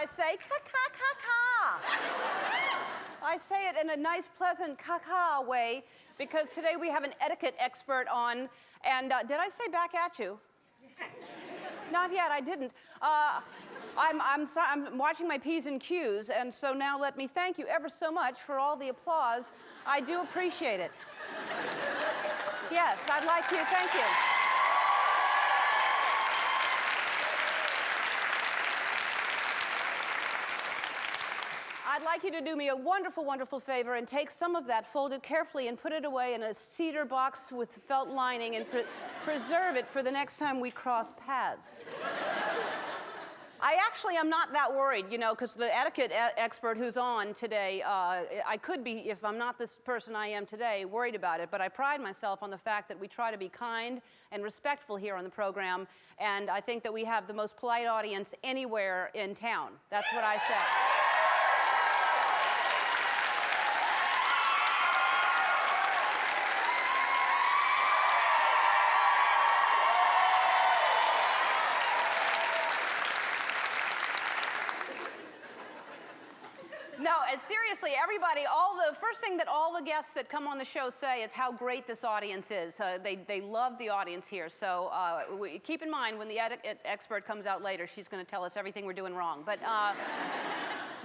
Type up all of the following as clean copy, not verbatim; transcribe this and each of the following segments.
I say ka-ka-ka-ka. I say it in a nice, pleasant ka-ka way because today we have an etiquette expert on. And did I say back at you? Not yet, I didn't. I'm watching my P's and Q's, and so now let me thank you ever so much for all the applause. I do appreciate it. Yes, I'd like to. Thank you. I'd like you to do me a wonderful, wonderful favor and take some of that, fold it carefully, and put it away in a cedar box with felt lining and preserve it for the next time we cross paths. I actually am not that worried, you know, because the etiquette expert who's on today, I could be, if I'm not this person I am today, worried about it, but I pride myself on the fact that we try to be kind and respectful here on the program, and I think that we have the most polite audience anywhere in town. That's what I say. No, and seriously, everybody, the first thing that all the guests that come on the show say is how great this audience is. They love the audience here. So keep in mind when the etiquette expert comes out later, she's going to tell us everything we're doing wrong. But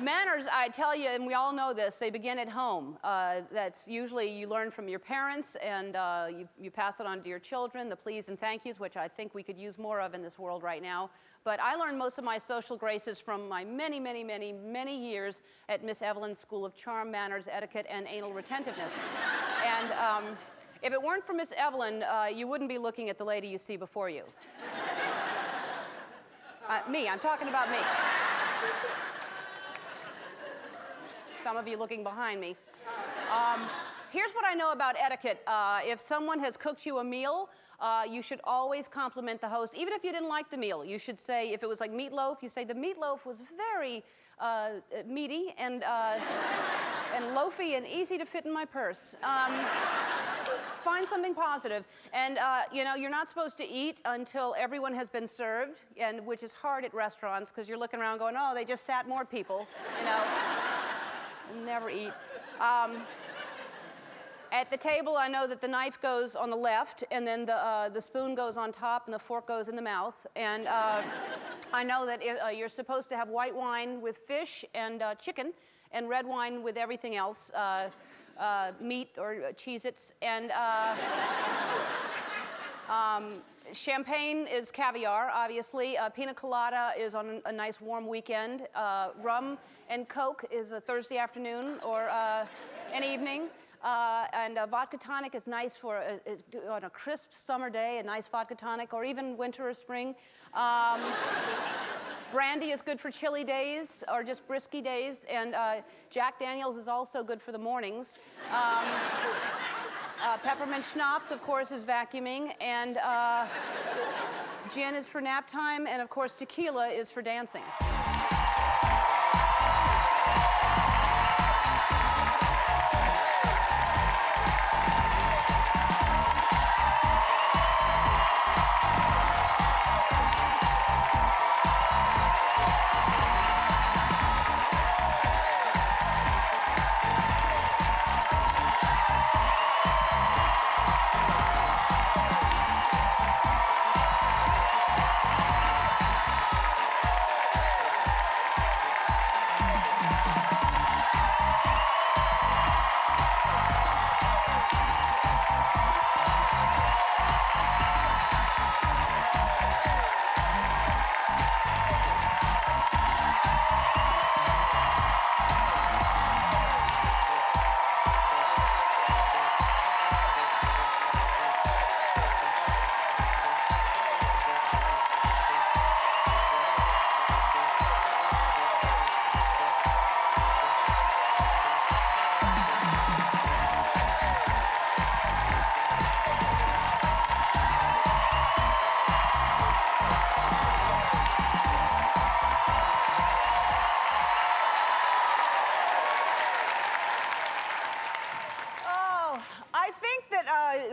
manners, I tell you, and we all know this, they begin at home. That's usually you learn from your parents, and you pass it on to your children, the please and thank yous, which I think we could use more of in this world right now. But I learned most of my social graces from my many, many, many, many years at Miss Evelyn's School of Charm, Manners, Etiquette, and Anal Retentiveness. And if it weren't for Miss Evelyn, you wouldn't be looking at the lady you see before you. Me, I'm talking about me. Some of you looking behind me. Here's what I know about etiquette. If someone has cooked you a meal, you should always compliment the host. Even if you didn't like the meal, you should say, if it was like meatloaf, you say, the meatloaf was very meaty and loafy and easy to fit in my purse. Find something positive. And, you know, you're not supposed to eat until everyone has been served, and which is hard at restaurants because you're looking around going, oh, they just sat more people, you know. Never eat. At the table, I know that the knife goes on the left, and then the spoon goes on top, and the fork goes in the mouth. And I know that you're supposed to have white wine with fish and chicken, and red wine with everything else, meat or Cheez-Its. And champagne is caviar, obviously. Pina colada is on a nice warm weekend. Rum and Coke is a Thursday afternoon or an evening. And vodka tonic is nice for on a crisp summer day, a nice vodka tonic, or even winter or spring. Brandy is good for chilly days or just brisky days, and Jack Daniels is also good for the mornings. Peppermint schnapps, of course, is vacuuming, and gin is for nap time, and of course tequila is for dancing.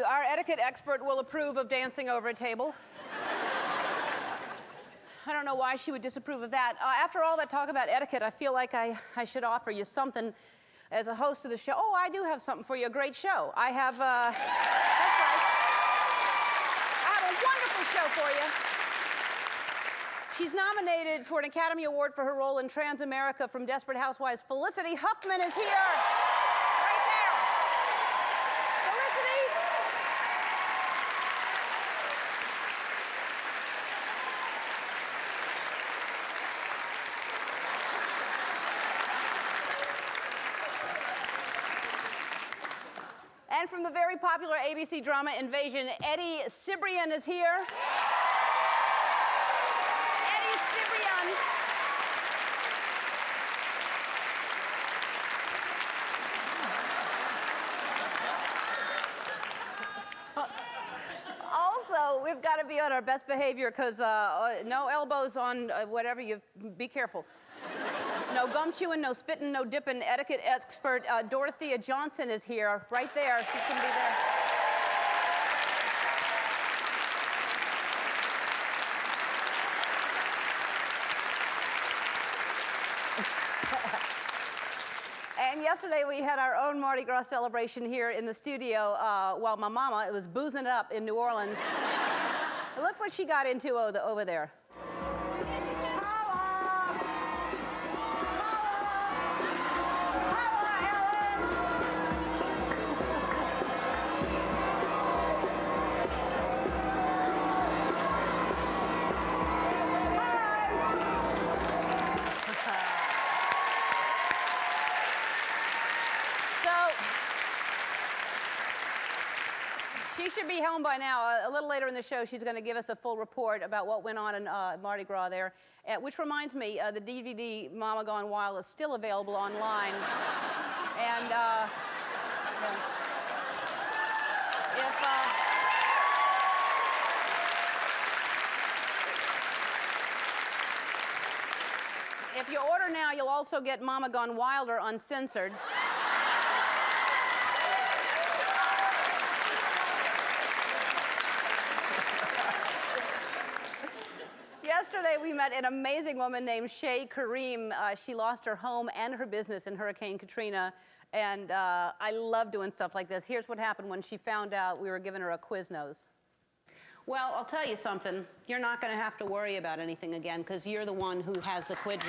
Our etiquette expert will approve of dancing over a table. I don't know why she would disapprove of that. After all that talk about etiquette, I feel like I should offer you something as a host of the show. Oh, I do have something for you, a great show. I have, that's right. I have a wonderful show for you. She's nominated for an Academy Award for her role in Transamerica from Desperate Housewives. Felicity Huffman is here. Right there. Felicity. And from the very popular ABC drama Invasion, Eddie Cibrian is here. Eddie Cibrian. Also, we've got to be on our best behavior because no elbows on whatever you, be careful. No gum chewing, no spitting, no dipping. Etiquette expert Dorothea Johnson is here, right there. She can be there. And yesterday we had our own Mardi Gras celebration here in the studio while my mama was boozing it up in New Orleans. Look what she got into over there. She should be home by now. A little later in the show, she's going to give us a full report about what went on in Mardi Gras there. Which reminds me, the DVD Mama Gone Wild is still available online. And if you order now, you'll also get Mama Gone Wilder uncensored. Yesterday, we met an amazing woman named Shay Kareem. She lost her home and her business in Hurricane Katrina, and I love doing stuff like this. Here's what happened when she found out we were giving her a Quiznos. Well, I'll tell you something. You're not going to have to worry about anything again, because you're the one who has the quiz.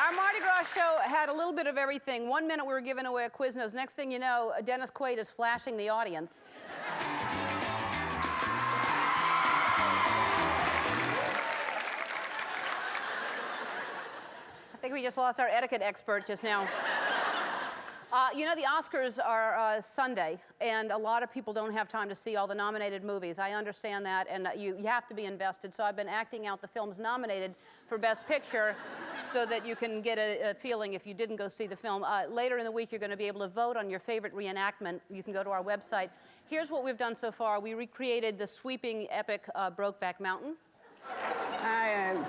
Our Mardi Gras show had a little bit of everything. 1 minute we were giving away a Quiznos. Next thing you know, Dennis Quaid is flashing the audience. I think we just lost our etiquette expert just now. You know, the Oscars are Sunday, and a lot of people don't have time to see all the nominated movies. I understand that, and you have to be invested. So I've been acting out the films nominated for Best Picture so that you can get a feeling if you didn't go see the film. Later in the week, you're going to be able to vote on your favorite reenactment. You can go to our website. Here's what we've done so far. We recreated the sweeping epic Brokeback Mountain. And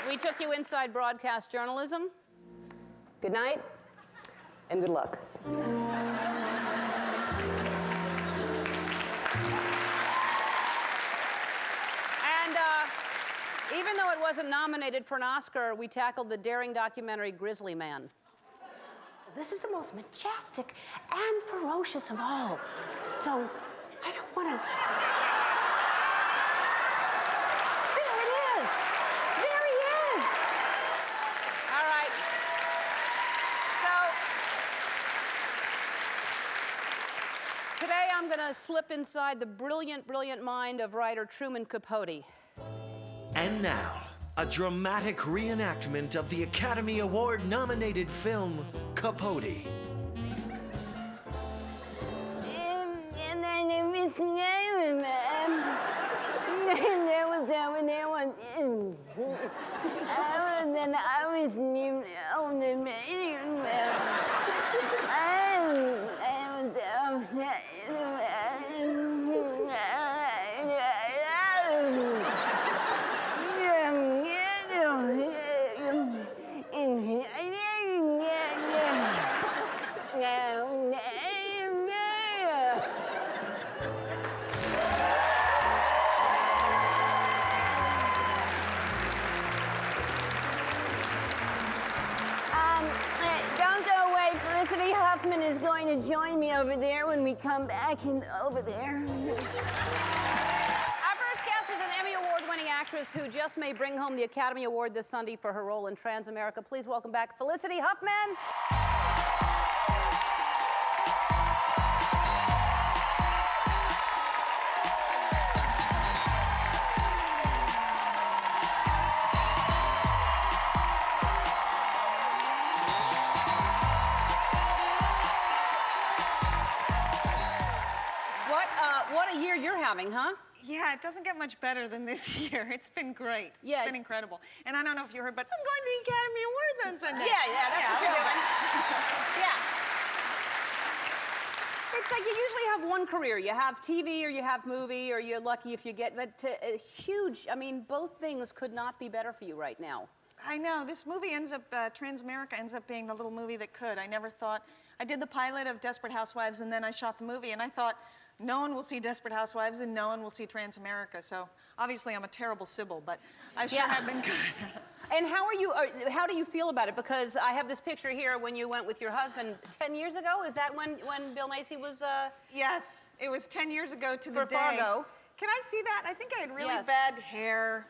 we took you inside broadcast journalism. Good night, and good luck. Even though it wasn't nominated for an Oscar, we tackled the daring documentary Grizzly Man. This is the most majestic and ferocious of all. So I don't want to... There it is! There he is! All right. So today I'm going to slip inside the brilliant, brilliant mind of writer Truman Capote. And now, a dramatic reenactment of the Academy Award-nominated film, Capote. And then there was over there one. Then I was named on the meeting. I was upset. Don't go away. Felicity Huffman is going to join me over there when we come back and over there. Our first guest is an Emmy Award-winning actress who just may bring home the Academy Award this Sunday for her role in Transamerica. Please welcome back Felicity Huffman. What a year you're having, huh? Yeah, it doesn't get much better than this year. It's been great. Yeah. It's been incredible. And I don't know if you heard, but I'm going to the Academy Awards on Sunday. Yeah, that's what you're doing. Yeah. It's like you usually have one career. You have TV or you have movie, or you're lucky if you get, but a huge, I mean, both things could not be better for you right now. I know. This movie ends up, Transamerica ends up being the little movie that could. I never thought, I did the pilot of Desperate Housewives and then I shot the movie and I thought, no one will see Desperate Housewives and no one will see Transamerica. So obviously I'm a terrible Sybil, but I sure have been good. And how do you feel about it? Because I have this picture here when you went with your husband 10 years ago. Is that when Bill Macy was? Yes, it was 10 years ago to the for day. Fargo. Can I see that? I think I had really Yes. bad hair.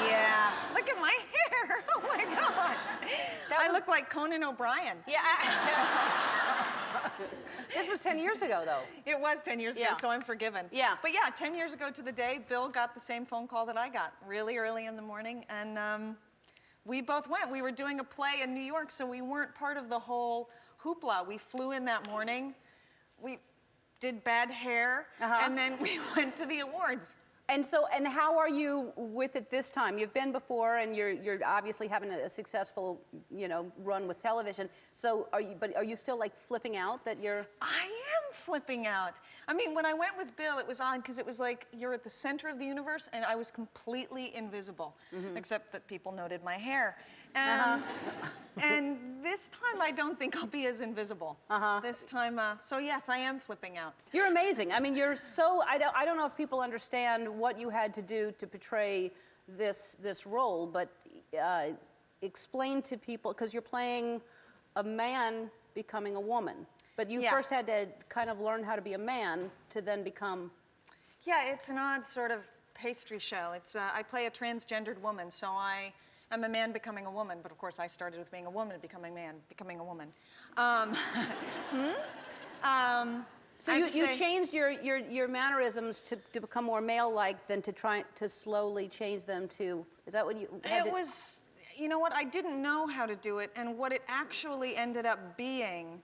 Yeah. Look at my hair. Oh my God. I look like Conan O'Brien. Yeah. This was 10 years ago, though. It was 10 years ago, Yeah. so I'm forgiven. Yeah. But yeah, 10 years ago to the day, Bill got the same phone call that I got, really early in the morning, and we both went. We were doing a play in New York, so we weren't part of the whole hoopla. We flew in that morning, we did bad hair, and then we went to the awards. And how are you with it this time? You've been before, and you're obviously having a successful, run with television. So are you still like flipping out that you're? I am flipping out. I mean, when I went with Bill, it was odd because it was like you're at the center of the universe, and I was completely invisible, except that people noted my hair. And this time, I don't think I'll be as invisible. This time, so yes, I am flipping out. You're amazing. I mean, you're so. I don't know if people understand what you had to do to portray this role, but explain to people, because you're playing a man becoming a woman, but you first had to kind of learn how to be a man to then become. Yeah, it's an odd sort of pastry show. It's I play a transgendered woman, so I'm a man becoming a woman, but of course I started with being a woman, becoming a man, becoming a woman. So you changed your mannerisms to become more male-like than to try to slowly change them to, is that what you had It was, you know what, I didn't know how to do it, and what it actually ended up being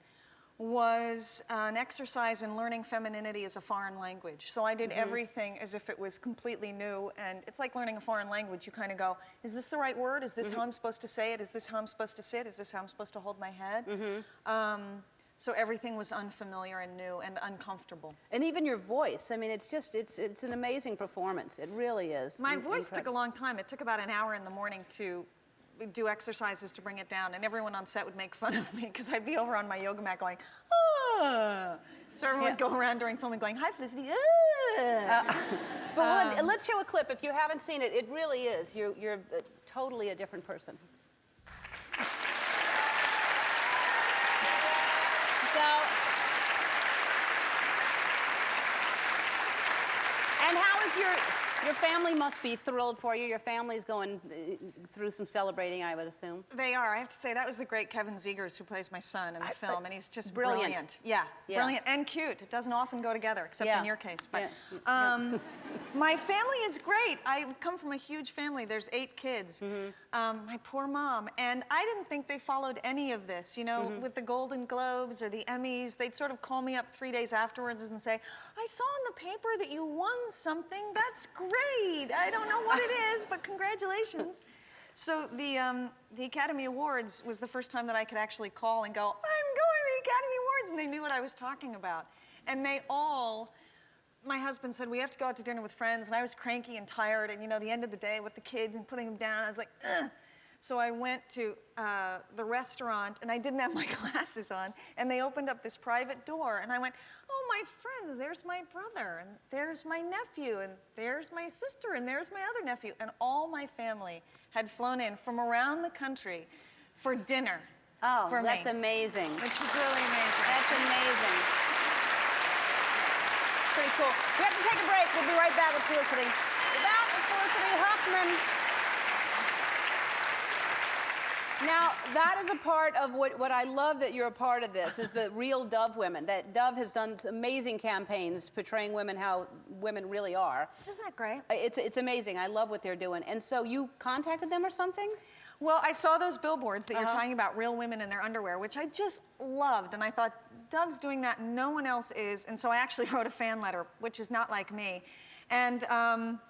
was an exercise in learning femininity as a foreign language. So I did everything as if it was completely new, and it's like learning a foreign language. You kind of go, is this the right word? Is this how I'm supposed to say it? Is this how I'm supposed to sit? Is this how I'm supposed to hold my head? So everything was unfamiliar and new and uncomfortable. And even your voice, I mean, it's an amazing performance. It really is. My voice took a long time. It took about an hour in the morning to do exercises to bring it down, and everyone on set would make fun of me because I'd be over on my yoga mat going, ah. So everyone would go around during filming going, hi, Felicity, ah. But let's show a clip. If you haven't seen it, it really is. You're totally a different person. And how is your family must be thrilled for you. Your family's going through some celebrating, I would assume. They are. I have to say, that was the great Kevin Zegers who plays my son in the film, and he's just brilliant. brilliant. Yeah, brilliant and cute. It doesn't often go together, except in your case. But my family is great. I come from a huge family. There's 8 kids. My poor mom. And I didn't think they followed any of this. You know, with the Golden Globes or the Emmys, they'd sort of call me up 3 days afterwards and say, I saw in the paper that you won something. That's great. great. I don't know what it is, but congratulations. So the Academy Awards was the first time that I could actually call and go, I'm going to the Academy Awards, and they knew what I was talking about. And they all, my husband said, we have to go out to dinner with friends, and I was cranky and tired, and the end of the day with the kids and putting them down, I was like, ugh. So I went to the restaurant, and I didn't have my glasses on, and they opened up this private door, and I went, oh, my friends, there's my brother, and there's my nephew, and there's my sister, and there's my other nephew, and all my family had flown in from around the country for dinner for me. That's amazing. Which was really amazing. That's amazing. Pretty cool. We have to take a break. We'll be right back with Felicity. That is Felicity Huffman. Now, that is a part of what I love that you're a part of this, is the real Dove women. That Dove has done amazing campaigns portraying women how women really are. Isn't that great? It's amazing. I love what they're doing. And so you contacted them or something? Well, I saw those billboards that you're talking about, real women in their underwear, which I just loved. And I thought, Dove's doing that, no one else is. And so I actually wrote a fan letter, which is not like me. And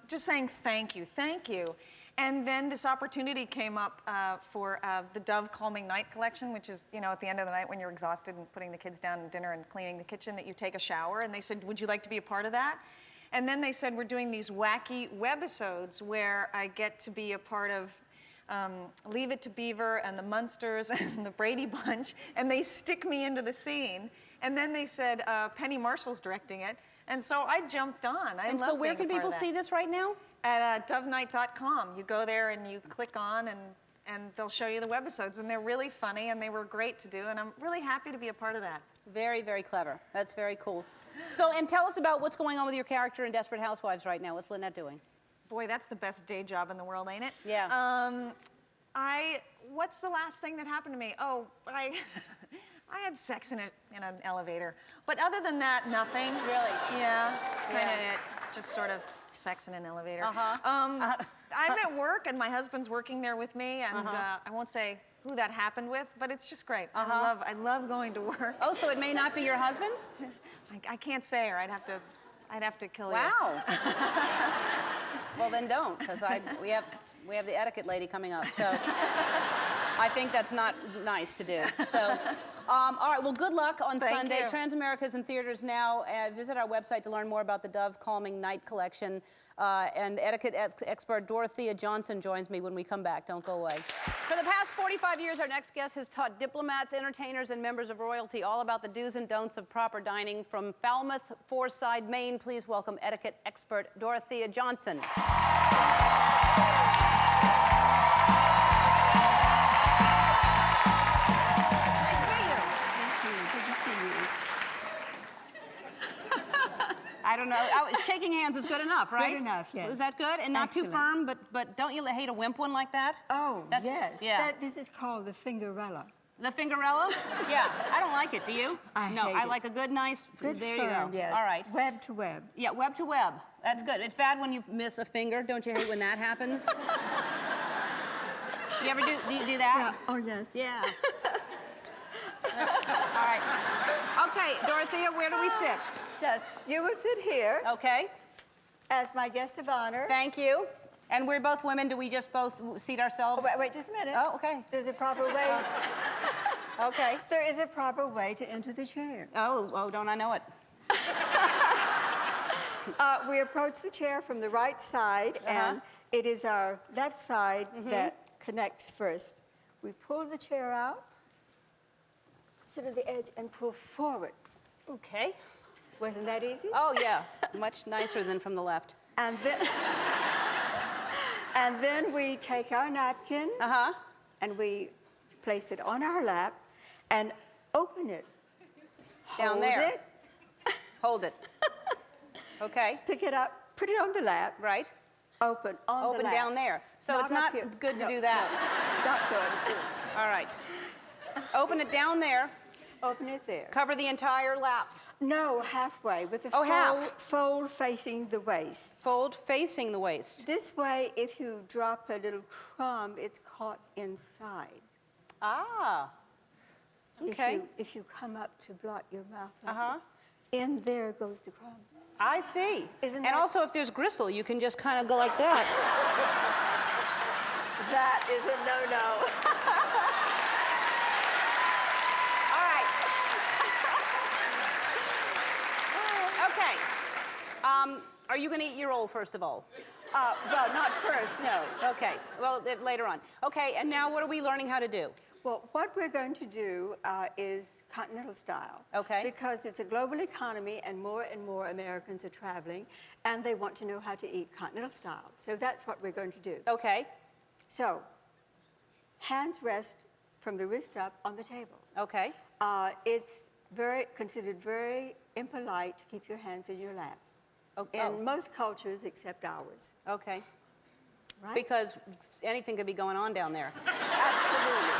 just saying thank you, thank you. And then this opportunity came up for the Dove Calming Night collection, which is, at the end of the night when you're exhausted and putting the kids down at dinner and cleaning the kitchen, that you take a shower. And they said, would you like to be a part of that? And then they said, we're doing these wacky webisodes where I get to be a part of Leave It to Beaver and the Munsters and the Brady Bunch, and they stick me into the scene. And then they said, Penny Marshall's directing it. And so I jumped on. And so where can people see this right now? At dovenight.com. You go there and you click on, and they'll show you the webisodes. And they're really funny, and they were great to do. And I'm really happy to be a part of that. Very, very clever. That's very cool. So, and tell us about what's going on with your character in Desperate Housewives right now. What's Lynette doing? Boy, that's the best day job in the world, ain't it? Yeah. What's the last thing that happened to me? Oh, I had sex in an elevator. But other than that, nothing. Really? Yeah, it's kind of it. Just sort of sex in an elevator. I'm at work, and my husband's working there with me, and I won't say who that happened with, but it's just great. I love going to work. Oh, so it may not be your husband? I can't say, or I'd have to kill you. Wow. Well, then don't, because we have the etiquette lady coming up, so I think that's not nice to do. So, all right. Well, good luck on Sunday. You. Transamerica's in theaters now. Visit our website to learn more about the Dove Calming Night collection. And etiquette expert Dorothea Johnson joins me when we come back. Don't go away. For the past 45 years, our next guest has taught diplomats, entertainers, and members of royalty all about the do's and don'ts of proper dining. From Falmouth, Foreside, Maine, please welcome etiquette expert Dorothea Johnson. I don't know. Shaking hands is good enough, right? Good enough, yes. Was that good? And not too firm, but don't you hate a wimp one like that? Oh, yes. Yeah. This is called the fingerella. The fingerella? Yeah. I don't like it. Do you? I No, hate I it. like a good, nice. Good there firm, you go. yes. All right. Web to web. Yeah, web to web. That's good. It's bad when you miss a finger. Don't you hate when that happens? You ever do that? Yeah. Oh, yes. Yeah. All right. Okay, Dorothea, where do we sit? Yes. You will sit here Okay. as my guest of honor. Thank you. And we're both women. Do we just both seat ourselves? Wait just a minute. Oh, okay. There's a proper way. Okay. There is a proper way to enter the chair. Oh, don't I know it? We approach the chair from the right side, and it is our left side that connects first. We pull the chair out, sit at the edge, and pull forward. Okay. Wasn't that easy? Oh, yeah. Much nicer than from the left. And then we take our napkin and we place it on our lap and open it. Down Hold there. it, Hold it. Okay. pick it up, put it on the lap, Right. open on the Open lap. down there. So it's up not here. good to No, do that. no, it's not good. All right. Open it down there. Open it there. Cover the entire lap. No, halfway, with the half. fold facing the waist. Fold facing the waist. This way, if you drop a little crumb, it's caught inside. Ah. Okay. If you come up to blot your mouth, like that, in there goes the crumbs. I see. Isn't and that- also, if there's gristle, you can just kind of go like that. That is a no-no. All right. Okay. Are you going to eat your roll first of all? Well, not first, no. Okay. Well, later on. Okay. And now, what are we learning how to do? Well, what we're going to do is continental style. Okay. Because it's a global economy and more Americans are traveling and they want to know how to eat continental style. So that's what we're going to do. Okay. So, hands rest from the wrist up on the table. Okay. It's considered very impolite to keep your hands in your lap. In most cultures except ours. Okay. Right? Because anything could be going on down there. Absolutely.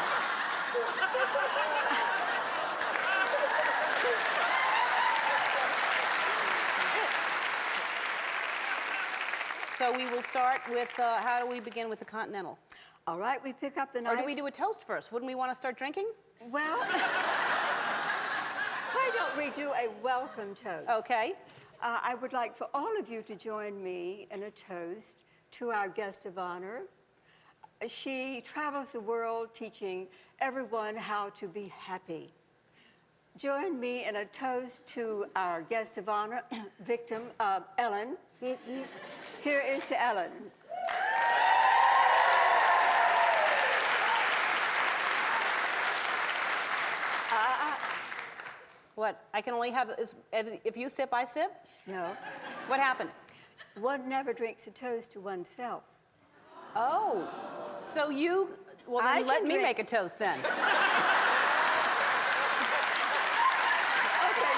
So we will start with, how do we begin with the continental? All right, we pick up the knife. Or do we do a toast first? Wouldn't we want to start drinking? Well, why don't we do a welcome toast? Okay. I would like for all of you to join me in a toast to our guest of honor. She travels the world teaching everyone how to be happy. Join me in a toast to our guest of honor, victim, Ellen. Here is to Ellen. What? I can only have, if you sip, I sip? No. What happened? One never drinks a toast to oneself. Oh, so you, well I then let can me drink- make a toast then. Okay,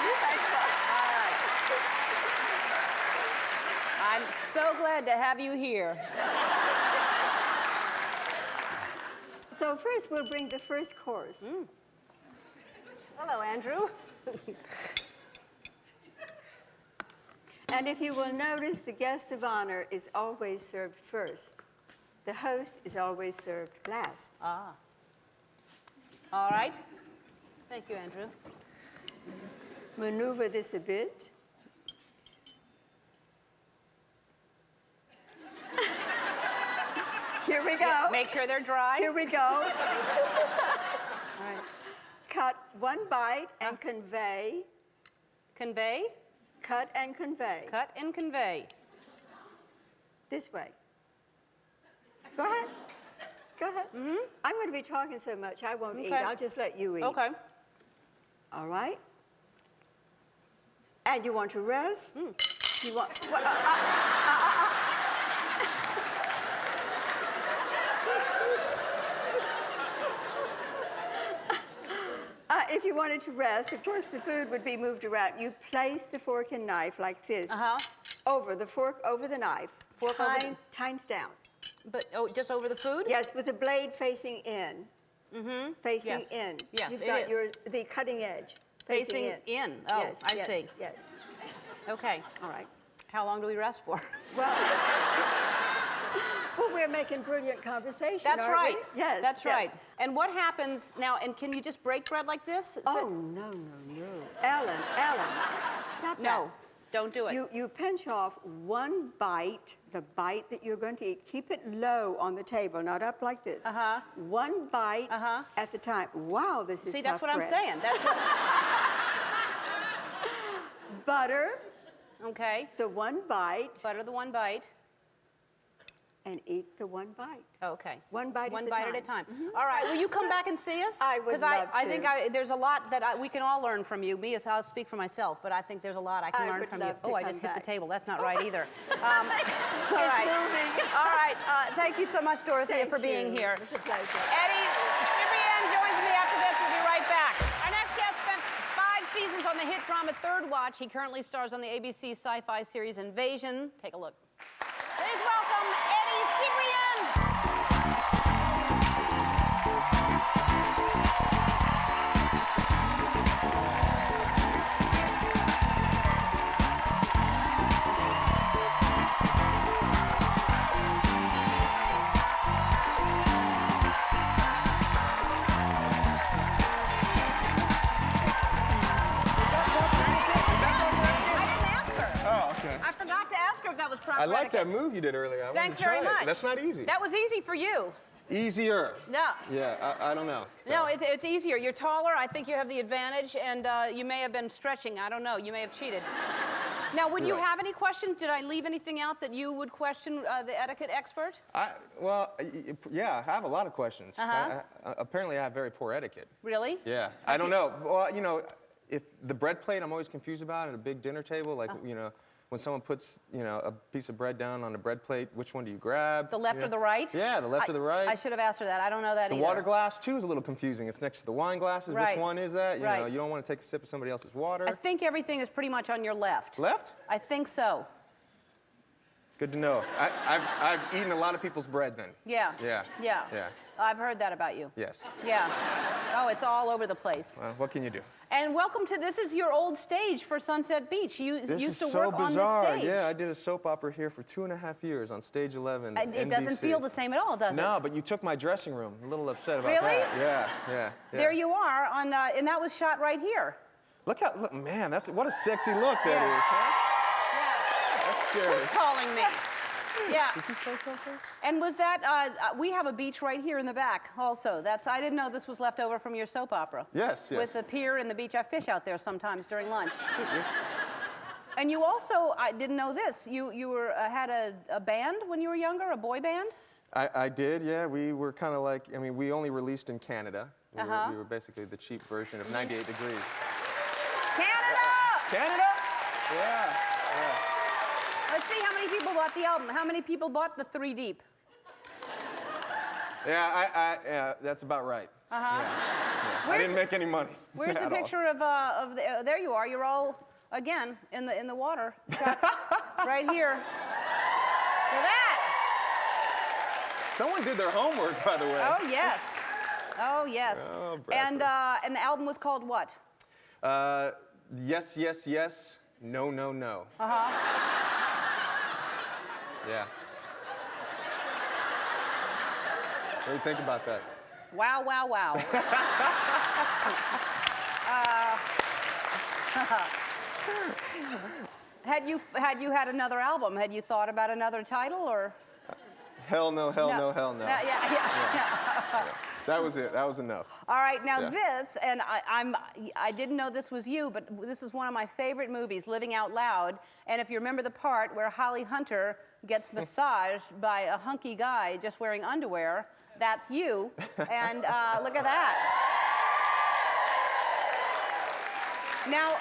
you make one. All right. I'm so glad to have you here. So first we'll bring the first course. Hello, Andrew. And if you will notice, the guest of honor is always served first. The host is always served last. Ah. All right. Thank you, Andrew. Maneuver this a bit. Here we go. Make sure they're dry. Here we go. All right. Cut one bite and convey. Convey, Cut and convey. cut, and convey. This way. Go ahead. Go ahead. I'm going to be talking so much I won't eat. Okay. I'll just let you eat. Okay. All right. And you want to rest? You want. If you wanted to rest, of course, the food would be moved around. You place the fork and knife like this over the fork, over the knife. Fork over the- tines down. But, oh, just over the food? Yes, with the blade facing in. Facing Yes. in. Yes, You've it got is. the cutting edge. Facing in. Oh, yes, I yes, see. Yes. Okay. All right. How long do we rest for? Well, well, we're making brilliant conversation. That's aren't right. we? Yes. That's yes. right. And what happens now, and can you just break bread like this? Is Oh, it- no. Ellen, stop that. No, don't do it. You pinch off one bite, the bite that you're going to eat. Keep it low on the table, not up like this. One bite at the time. Wow, this is See, tough that's what bread. I'm saying. That's what, Butter okay. the one bite Butter the one bite. and eat the one bite. Okay. One bite One at a bite time. at a time. All right. Will you come back and see us? I would Because love I to. think there's a lot that we can all learn from you. Me, I'll speak for myself, but I think there's a lot I can I learn would from you. love to Oh, I come just hit the back. table. That's not right either. It's All right. moving. All right. Thank you so much, Dorothea, Thank for being you. here. It was a pleasure. Eddie Cibrian joins me after this. We'll be right back. Our next guest spent 5 seasons on the hit drama Third Watch. He currently stars on the ABC sci-fi series Invasion. Take a look. Please welcome Eddie Cibrian. I like etiquette. that move you did earlier. I wanted Thanks to try very it. much. That's not easy. That was easy for you. Easier. No. Yeah, I don't know. No, it's easier. You're taller. I think you have the advantage, and you may have been stretching. I don't know. You may have cheated. Now, would you Right. have any questions? Did I leave anything out that you would question the etiquette expert? Yeah, I have a lot of questions. Apparently, I have very poor etiquette. Really? Yeah, I don't know. Well, you know, if the bread plate, I'm always confused about at a big dinner table. Like, you know, when someone puts, you know, a piece of bread down on a bread plate, which one do you grab? The left or the right? Yeah, the left or the right. I should have asked her that. I don't know that The either. water glass, too, is a little confusing. It's next to the wine glasses. Right. Which one is that? You know, Right. you don't want to take a sip of somebody else's water. I think everything is pretty much on your left. Left? I think so. Good to know. I've eaten a lot of people's bread then. Yeah. Yeah. Yeah. Yeah. I've heard that about you. Yes. Yeah. Oh, it's all over the place. Well, what can you do? And welcome to, this is your old stage for Sunset Beach. You This used is to so work on bizarre. this stage. Yeah, I did a soap opera here for 2.5 years on stage 11. It doesn't feel the same at all, does it? No, but you took my dressing room. I'm a little upset about Really? that. Yeah. There you are, on, and that was shot right here. Look, man, what a sexy look that Yeah. is, huh? That's scary. Who's calling me? Yeah. Did you say something? And was that, we have a beach right here in the back also. I didn't know this was left over from your soap opera. Yes. With the pier and the beach. I fish out there sometimes during lunch. And you also, I didn't know this, you had a band when you were younger, a boy band? I did, yeah. We were kind of like, I mean, we only released in Canada. We were basically the cheap version of 98 Degrees. Canada! Canada? Yeah. Let's see how many people bought the album. How many people bought the 3 Deep? Yeah, that's about right. Yeah. I didn't make any money. Where's the at all. picture of the, there you are. You're all, again, in the water. Shot right here. Look at that. Someone did their homework, by the way. Oh, yes. Oh, yes. Oh, and Bradford. the album was called what? Yes, yes, yes. No, no, no. Yeah. What do you think about that? Wow, wow, wow. Had you had another album? Had you thought about another title, or? Hell no, hell no, hell no. Yeah. That was it. That was enough. All right, now Yeah. this, and I didn't know this was you, but this is one of my favorite movies, Living Out Loud. And if you remember the part where Holly Hunter gets massaged by a hunky guy just wearing underwear, that's you. And look at that. Now,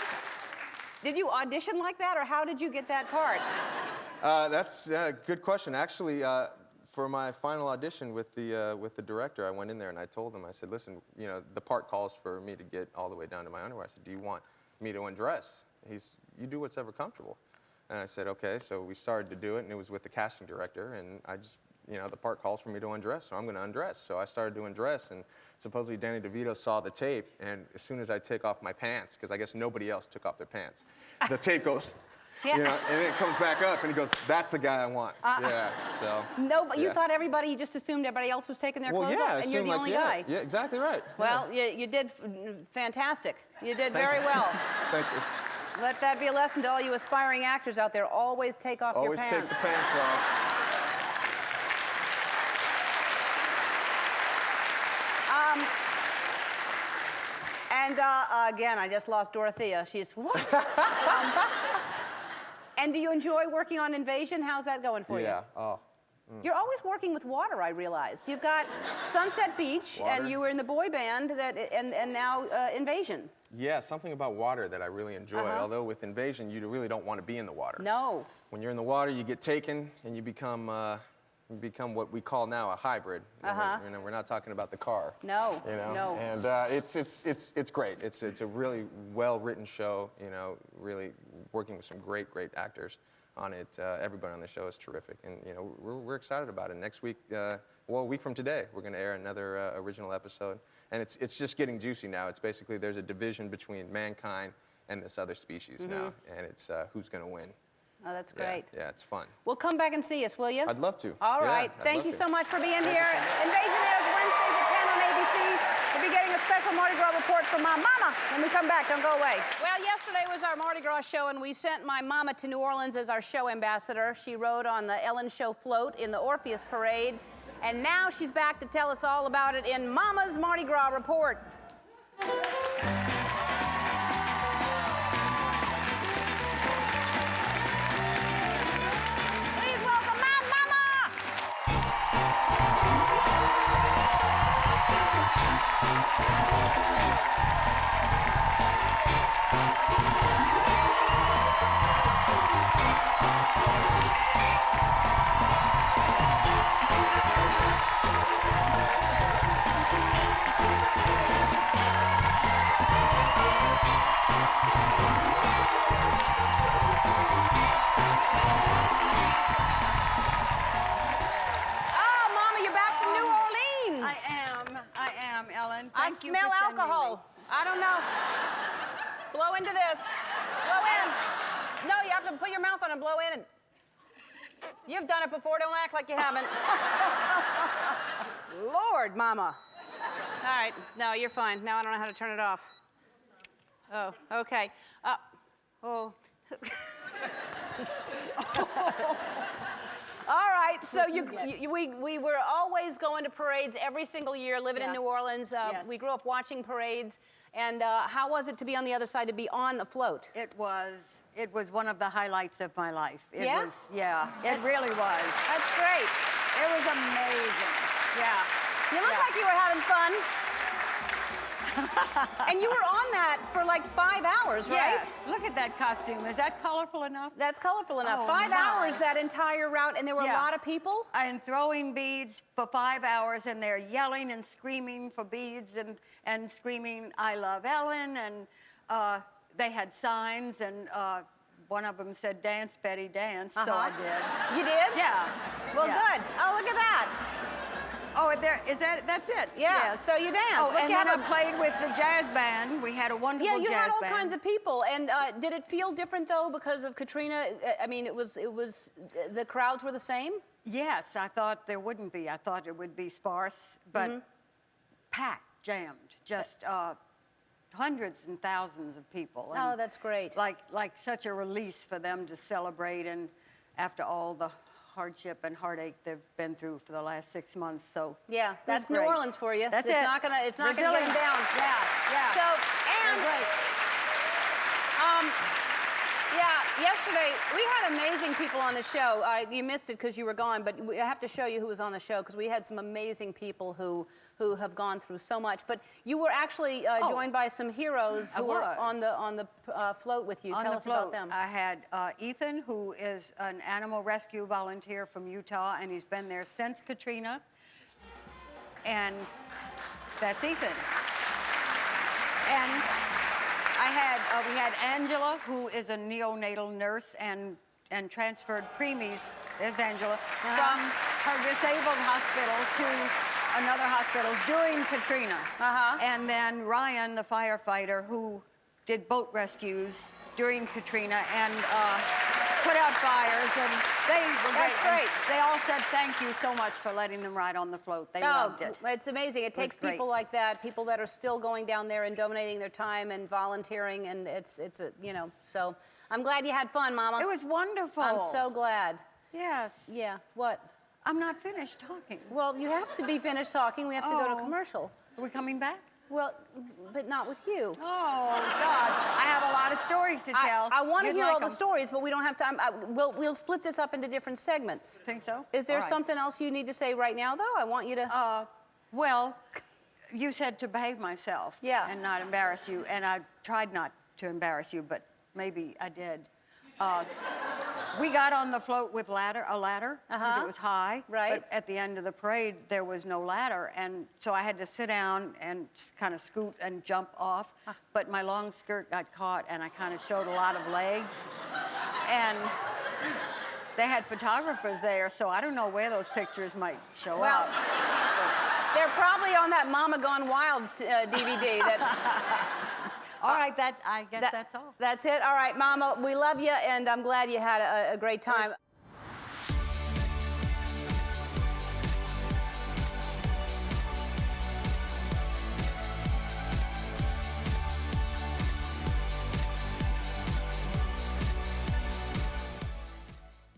did you audition like that, or how did you get that part? That's a good question. Actually, for my final audition with the director, I went in there and I told him, I said, listen, you know, the part calls for me to get all the way down to my underwear. I said, do you want me to undress? You do what's ever comfortable. And I said, okay. So we started to do it, and it was with the casting director, and I just, you know, the part calls for me to undress, so I'm going to undress. So I started to undress, and supposedly Danny DeVito saw the tape, and as soon as I take off my pants, because I guess nobody else took off their pants, the tape goes, Yeah. you know, and then it comes back up, and he goes, that's the guy I want. Yeah, so. No, but you yeah. thought you just assumed everybody else was taking their Well, clothes yeah, off, it and you're seemed the like, only yeah, guy. Yeah, exactly right. Well, you did fantastic. You did very well. Thank you. Let that be a lesson to all you aspiring actors out there. Always take off Always your pants. take the pants off. And again, I just lost Dorothea. She's, what? And do you enjoy working on Invasion? How's that going for you? Yeah. Oh. You're always working with water, I realized. You've got Sunset Beach, Water. and you were in the boy band, and now Invasion. Yeah, something about water that I really enjoy. Although with Invasion, you really don't want to be in the water. No. When you're in the water, you get taken, and you become what we call now a hybrid. You know, we're not talking about the car. No. You know? No. And it's great. It's a really well-written show. You know, really working with some great actors on it. Everybody on the show is terrific, and you know, we're excited about it. Next week, a week from today, we're going to air another original episode, and it's just getting juicy now. It's basically there's a division between mankind and this other species now, and it's who's going to win. Oh, that's great. Yeah, it's fun. Well, come back and see us, will you? I'd love to. All Yeah, right. I'd Thank love you to. so much for being here. Invasion airs Wednesdays at 10 on ABC. Tracy. We'll be getting a special Mardi Gras report from my mama when we come back. Don't go away. Well, yesterday was our Mardi Gras show, and we sent my mama to New Orleans as our show ambassador. She rode on the Ellen Show float in the Orpheus Parade, and now she's back to tell us all about it in Mama's Mardi Gras report. Please welcome my mama! Oh, Mama, you're back from New Orleans. I am, Ellen. I Thank you smell for sending alcohol. me. I don't know. Blow into this. Blow in. No, you have to put your mouth on and blow in. You've done it before. Don't act like you haven't. Lord, Mama. All right. No, you're fine. Now I don't know how to turn it off. Oh, okay. Oh. All right, so we were always going to parades every single year, living in New Orleans. Yes. We grew up watching parades. And how was it to be on the other side, to be on the float? It was one of the highlights of my life. It Yeah? was, it really was. That's great. It was amazing. Yeah. You look like you were having fun. And you were on that for like 5 hours, right? Yes. Look at that costume. Is that colorful enough? That's colorful enough. Oh, 5 my. hours, that entire route, and there were a Yeah. lot of people? And throwing beads for 5 hours, and they're yelling and screaming for beads and screaming, "I love Ellen," and they had signs, and one of them said, "Dance, Betty, dance," so I did. You did? Yeah. Well, Yeah. good. Oh, look at that. Oh, that's it. Yeah, so you danced. Oh, Look and at then it. I played with the jazz band. We had a wonderful Yeah, jazz you band. had all kinds of people. And did it feel different, though, because of Katrina? I mean, it was the crowds were the same? Yes, I thought there wouldn't be. I thought it would be sparse, but packed, jammed, just hundreds and thousands of people. Oh, And that's great. like such a release for them to celebrate, and after all the hardship and heartache they've been through for the last 6 months. So Yeah, that's New great. Orleans for you. That's it's it. Not gonna, it's not going to get them Resilient. down. Yeah. So, and yeah, yesterday we had amazing people on the show. You missed it because you were gone, but I have to show you who was on the show because we had some amazing people who have gone through so much. But you were actually joined by some heroes who were was. on the float with you. On Tell the us about float, them. I had Ethan, who is an animal rescue volunteer from Utah, and he's been there since Katrina. And that's Ethan. And we had Angela, who is a neonatal nurse and transferred preemies, there's Angela, from her disabled hospital to another hospital during Katrina. And then Ryan, the firefighter, who did boat rescues during Katrina and put out fires, and they were great. That's great. And they all said thank you so much for letting them ride on the float. They loved it. It's amazing. It takes great. people like that, people that are still going down there and donating their time and volunteering, and it's a, you know, so I'm glad you had fun, Mama. It was wonderful. I'm so glad. Yes. Yeah, what? I'm not finished talking. Well, you have to be finished talking. We have to go to Oh. commercial. Are we coming back? Well, but not with you. Oh, God. I have a lot of stories to tell. I want to You'd hear like all the 'em. stories, but we don't have time. We'll split this up into different segments. Think so? Is there All right. something else you need to say right now, though? I want you to... Well, you said to behave myself. Yeah. And not embarrass you, and I tried not to embarrass you, but maybe I did. We got on the float with a ladder, because it was high. Right. But at the end of the parade, there was no ladder, and so I had to sit down and kind of scoot and jump off. But my long skirt got caught, and I kind of showed a lot of leg. And they had photographers there, so I don't know where those pictures might show Well, up. they're probably on that Mama Gone Wild DVD. All right, I guess that's all. That's it. All right, Mama, we love you, and I'm glad you had a great time.